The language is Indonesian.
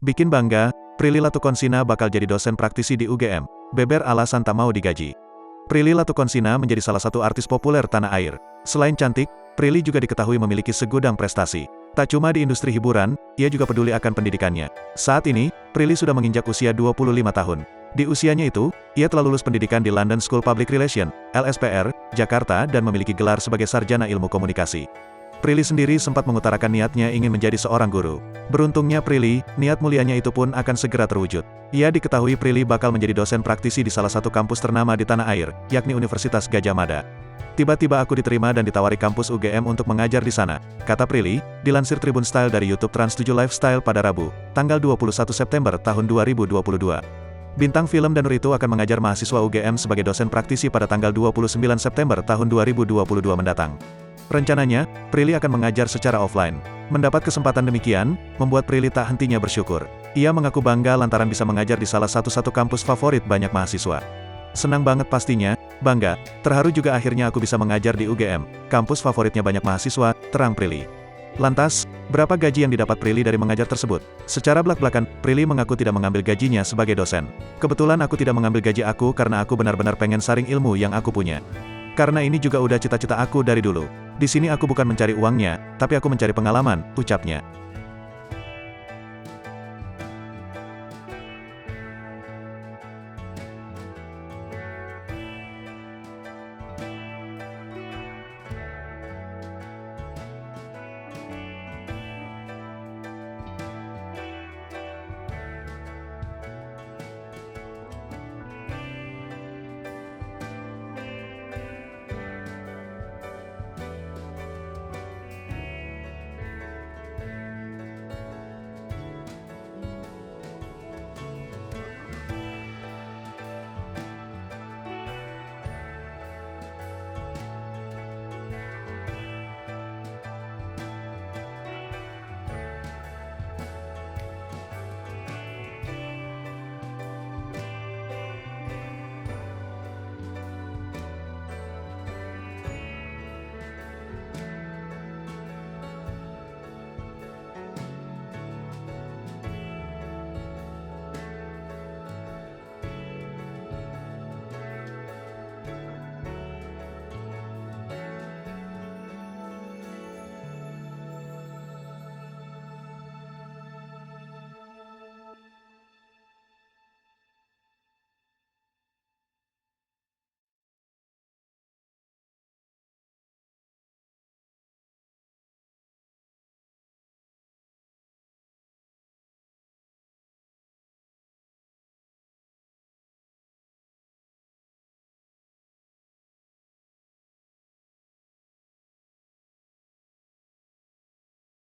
Bikin bangga, Prilly Latukonsina bakal jadi dosen praktisi di UGM. Beber alasan tak mau digaji. Prilly Latukonsina menjadi salah satu artis populer tanah air. Selain cantik, Prilly juga diketahui memiliki segudang prestasi. Tak cuma di industri hiburan, ia juga peduli akan pendidikannya. Saat ini, Prilly sudah menginjak usia 25 tahun. Di usianya itu, ia telah lulus pendidikan di London School Public Relations, LSPR, Jakarta dan memiliki gelar sebagai sarjana ilmu komunikasi. Prilly sendiri sempat mengutarakan niatnya ingin menjadi seorang guru. Beruntungnya Prilly, niat mulianya itu pun akan segera terwujud. Ia diketahui Prilly bakal menjadi dosen praktisi di salah satu kampus ternama di tanah air, yakni Universitas Gadjah Mada. Tiba-tiba aku diterima dan ditawari kampus UGM untuk mengajar di sana, kata Prilly, dilansir Tribun Style dari YouTube Trans7 Lifestyle pada Rabu, tanggal 21 September tahun 2022. Bintang film dan itu akan mengajar mahasiswa UGM sebagai dosen praktisi pada tanggal 29 September tahun 2022 mendatang. Rencananya, Prilly akan mengajar secara offline. Mendapat kesempatan demikian, membuat Prilly tak hentinya bersyukur. Ia mengaku bangga lantaran bisa mengajar di salah satu kampus favorit banyak mahasiswa. Senang banget pastinya, bangga, terharu juga akhirnya aku bisa mengajar di UGM, kampus favoritnya banyak mahasiswa, terang Prilly. Lantas, berapa gaji yang didapat Prilly dari mengajar tersebut? Secara belak-belakan, Prilly mengaku tidak mengambil gajinya sebagai dosen. Kebetulan aku tidak mengambil gaji aku karena aku benar-benar pengen saring ilmu yang aku punya. Karena ini juga udah cita-cita aku dari dulu. Di sini aku bukan mencari uangnya, tapi aku mencari pengalaman, ucapnya.